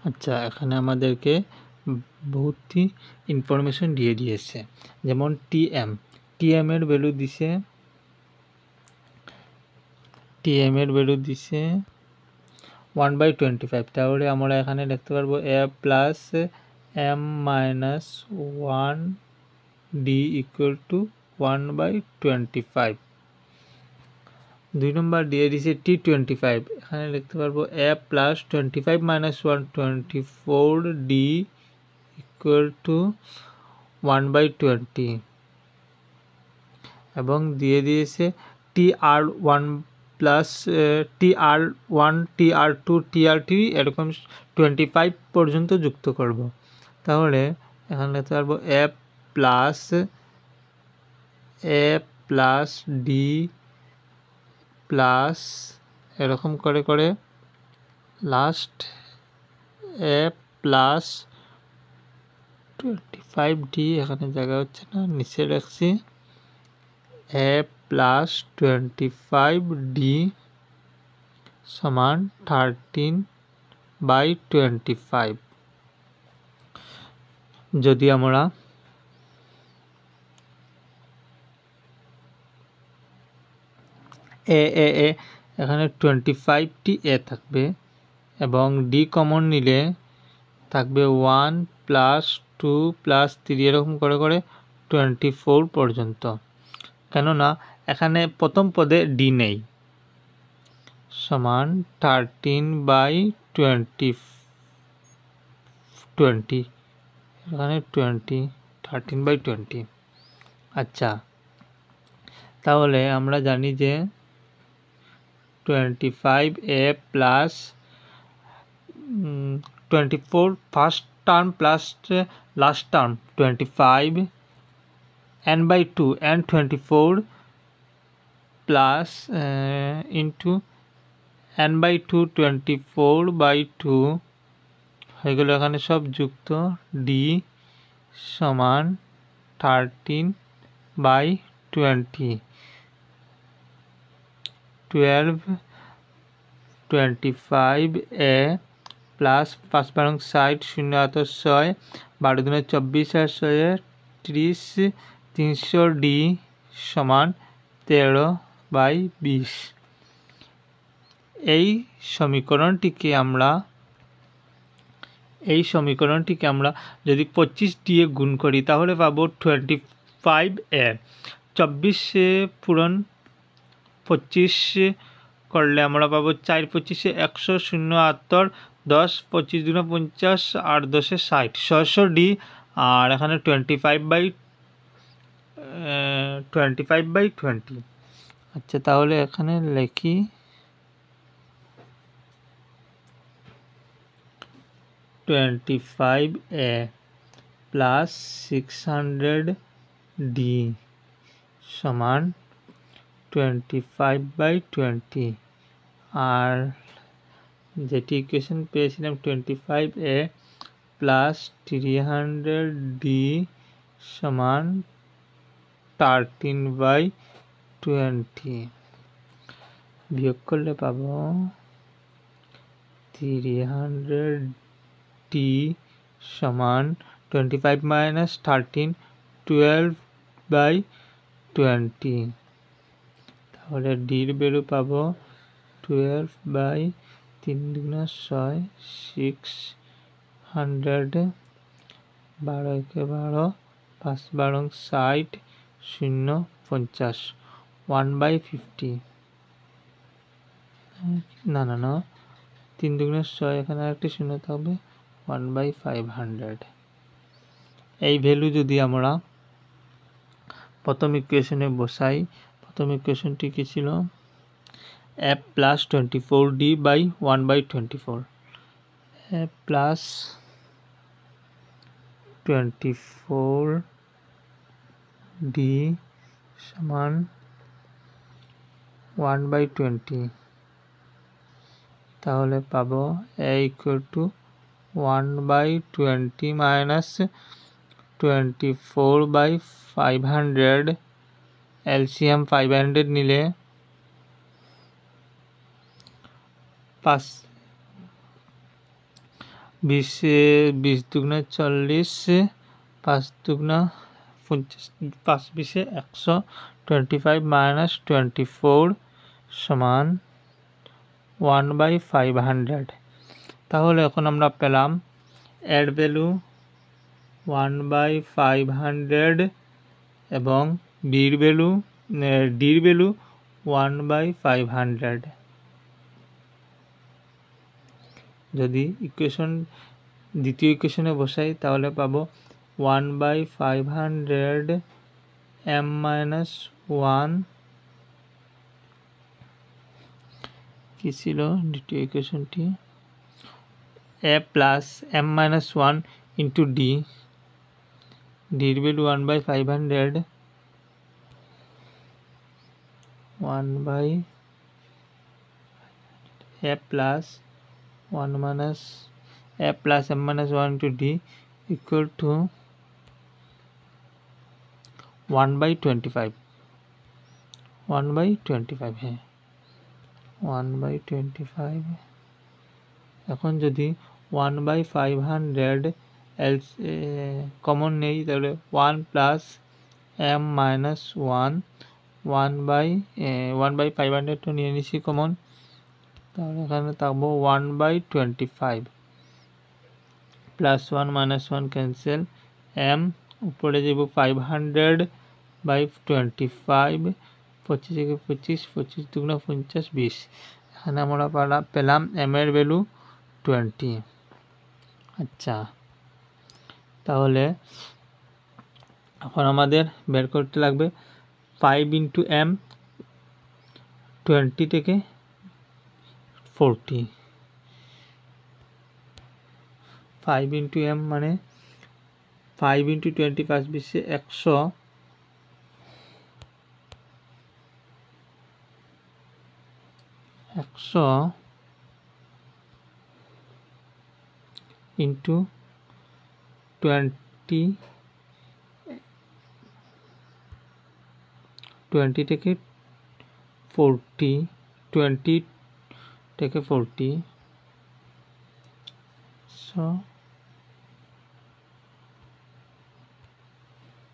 আচ্ছা, এখানে আমাদেরকে বহুতটি ইনফরমেশন দিয়ে দিয়েছে, যেমন টিএম এর ভ্যালু দিছে, এর ভ্যালু দিছে 1/25। তাহলে আমরা এখানে লিখতে পারবো a plus m minus 1d equal to 1/25। 2 নম্বর দিয়ে দিছে T25, এখানে লিখতে পারবো a plus 25 minus 124d equal to 1/20, এবং দিয়ে দিয়েছে TR1 plus TR1 TR2 TR3 এরকম 25 পর্যন্ত যুক্ত করব। তাহলে এখানে লিখতে পারবো a প্লাস d প্লাস এরকম করে করে লাস্ট a প্লাস 25d, এখানে জায়গা হচ্ছে না, নিচে রাখছি a প্লাস 25d সমান 13/25। যদি আমরা এখানে 25টি a থাকবে এবং d কমন নিলে থাকবে 1 প্লাস 2 প্লাস 3 এরকম করে করে 24 পর্যন্ত, কেননা এখানে প্রথম পদে d নেই, সমান 13/20, এখানে 13/20। আচ্ছা, তাহলে আমরা জানি যে 25a plus 24 first term plus last term 25 n/2 and 24 plus into n/2 24/2 হয়ে গেল, এখানে সব যুক্ত d সমান 13/20, 12/25a প্লাস 5 বারং 60, 0 8 6, 12 দুনে 24 আর 6 30, 300d সমান 13/20। এই সমীকরণটিকে আমরা যদি 25 দিয়ে গুণ করি তাহলে পাবো 25a। 24 পূরণ 25 করলে আমরা পাবো 4 25 100, 0 8 10, 25 দুনে 50, 8 10 60, 600d, আর এখানে 25/20। আচ্ছা, তাহলে এখানে লিখি 25a প্লাস 600d সমান 25/20, আর যেটি ইকুয়েশন পেয়েছিলাম 25a প্লাস 300d সমান 13/20, বিয়োগ করলে পাবো 300d সমান 25 মাইনাস 13 12/20। তাহলে ডির ভ্যালু পাবো 12/3 দুগুণা 6, 600, 12 × 12, 5 বারং 60, 0 50, 1/50। না 3 দুগুণে 6, এখানে আরেকটি 0 থাকবে, 1/500। এই ভ্যালু যদি আমরা প্রথম ইকুয়েশনে বসাই, প্রথম ইকুয়েশনটি কি ছিল? a plus 24d by 1/24, a plus 24d সমান 1/20, তাহলে পাবো a equal to 1/20 minus 24/500, LCM 500 নিলে 5 20 দুগুণে 40, 5 দুগুণা 50, 5 20 100, 25 মাইনাস 24 সমান 1/500। তাহলে এখন আমরা পেলাম এর ভ্যালু 1/500 এবং ডির ভ্যালু 1/500। যদি দ্বিতীয় ইকুয়েশনে বসাই তাহলে পাবো 1/500 m-1 কি ছিল দ্বিতীয় ইকুয়েশনটি, a প্লাস m-1 ইন্টু ডির value 1/500 a plus m-1 into d equal to 1/25। 1/25 হ্যাঁ 1/25। এখন যদি 1/500 কমন নেই তাহলে 1 প্লাস m-1 1/500 তো নিয়ে নিছি কমন, তাহলে এখানে থাকবো 1/25 প্লাস 1 মাইনাস 1 ক্যান্সেল, m উপরে যাব 500/25, 25 থেকে 25 দুগুণা 50 20। এখানে আমরা পেলাম m এর ভ্যালু 20। আচ্ছা, তাহলে এখন আমাদের বের করতে লাগবে 5 ইন্টু m 20 থেকে 40। 5 ইন্টু m মানে 5 ইন্টু 20 5 20 100, 100 ইন্টু 20 থেকে 40, 20 থেকে 40, so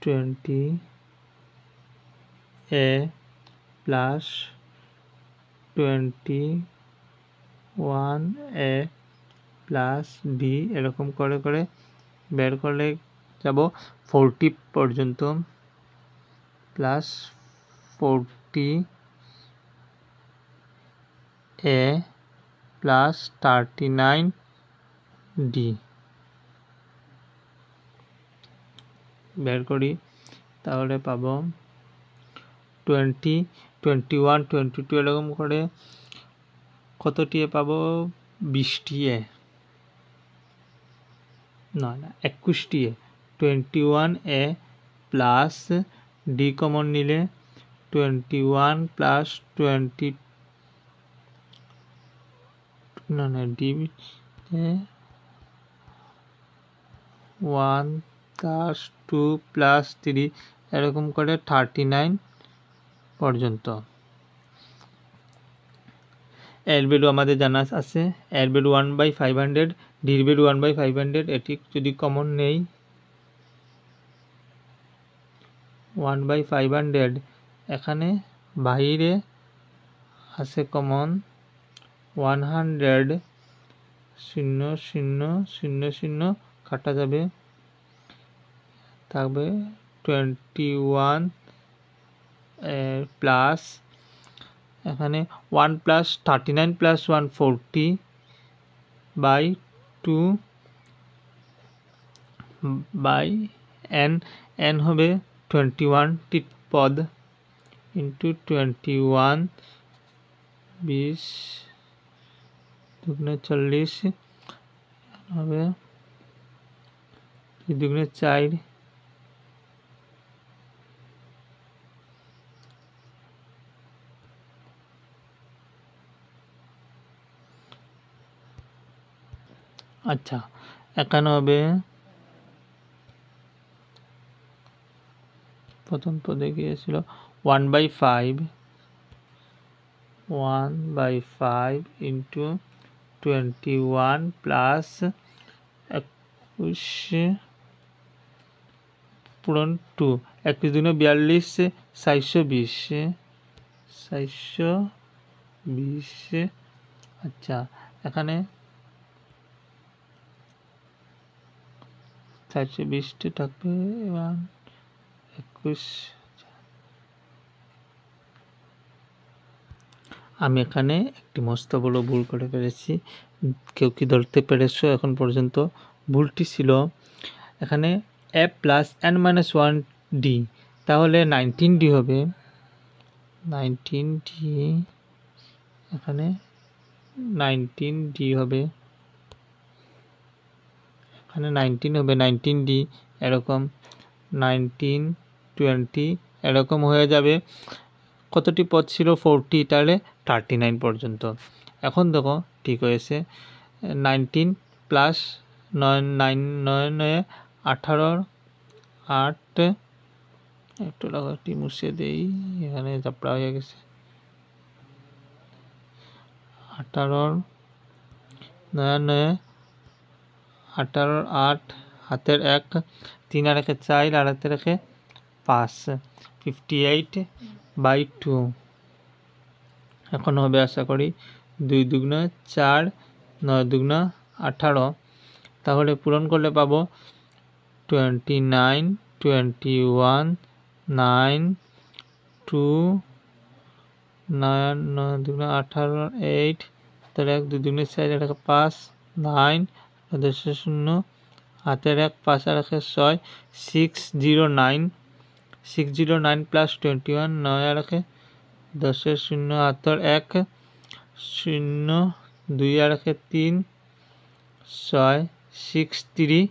20 a plus 21 a plus B, এরকম করে করে বের করলে যাব 40 পর্যন্ত, প্লাস 40 a প্লাস 39 ডি বের করি তাহলে পাবো 20 21 22 এরকম করে কতটি এ পাবো 20টি এ না 21টি এ, 21 এ প্লাস ডি কমন নিলে 21 প্লাস 20 না ডি 1 প্লাস 2 প্লাস 3 এরকম করে 39 পর্যন্ত। এর ভ্যালু আমাদের জানা আছে, এর ভ্যালু 1/500, ডির ভ্যালু 1/500, এটি যদি কমন নেই 1/500 এখানে বাইরে আছে কমন 100, 0 0 0 0 কাটা যাবে, থাকবে 21 প্লাস এখানে 1 প্লাস 39 প্লাস 1 40/2 বাই n হবে 21টি পদ ইন্টু 21 20 দুগুণে 40 হবে 2 দুগুণে 4, আচ্ছা এখানে হবে প্রথম পদে গিয়েছিল 1/5 ইন্টু 21 প্লাস 21 পূরণ 2, 21 দুগুণে 42, 420, 420। আচ্ছা, এখানে 420টি থাকবে এবং 21। আমি এখানে একটি মস্ত বড় ভুল করে ফেলেছি। কেউ কি ধরতে পেরেছো এখন পর্যন্ত? ভুলটি ছিল এখানে a প্লাস n-1d, তাহলে 19d হবে। 19d, এখানে 19d হবে, এখানে 19 হবে, 19d এরকম 19, 20 এরকম হয়ে যাবে। কতটি পদ ছিল? 40, তাহলে 39 পর্যন্ত। এখন দেখো ঠিক হয়েছে। 19 প্লাস 9, 18, 8, একটু লাগাটি মুছে দেই, এখানে চাপড়া হয়ে গেছে। 18, 9, 18, 8, হাতের 1, 3 আর 1 4, আর হাতের 1 5, 58/2। এখন হবে আশা করি 2 দুগুণে 4, 9 দুগুণে 18, তাহলে পূরণ করলে পাবো 29, 21, 9, 2, 9, 9 দুগুণে 18, 8, হাতের 1, 2 দুগুণে 4, আর 1 5, 9, 0, হাতের 1, 5 আর 1 6, 609, 609 প্লাস 21, 9 আর 1 10, 0, হাতের 1 0, 2 আর 1 3, 6, 630,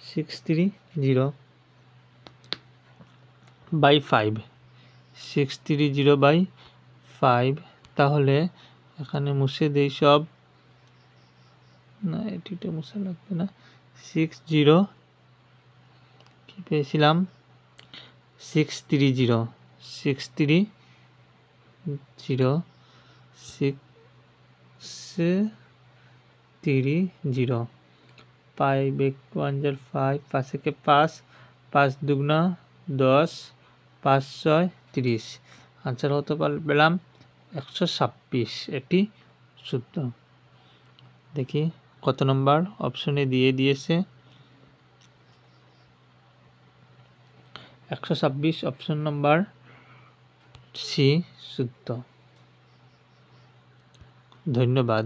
630/5, 630/5। তাহলে এখানে মুছে দেই সব, না এটিটা মুছে লাগবে না। 60 কি পেয়েছিলাম? 630, 630, 630, 5 1 5, 5 একে 5, 5 দুগুণা 10, 5 6 30। আনসার হতে পেলাম 126। এটি শুদ্ধ। দেখি কত নম্বর অপশনে দিয়ে দিয়েছে। 126 অপশন নম্বর সি শুদ্ধ। ধন্যবাদ।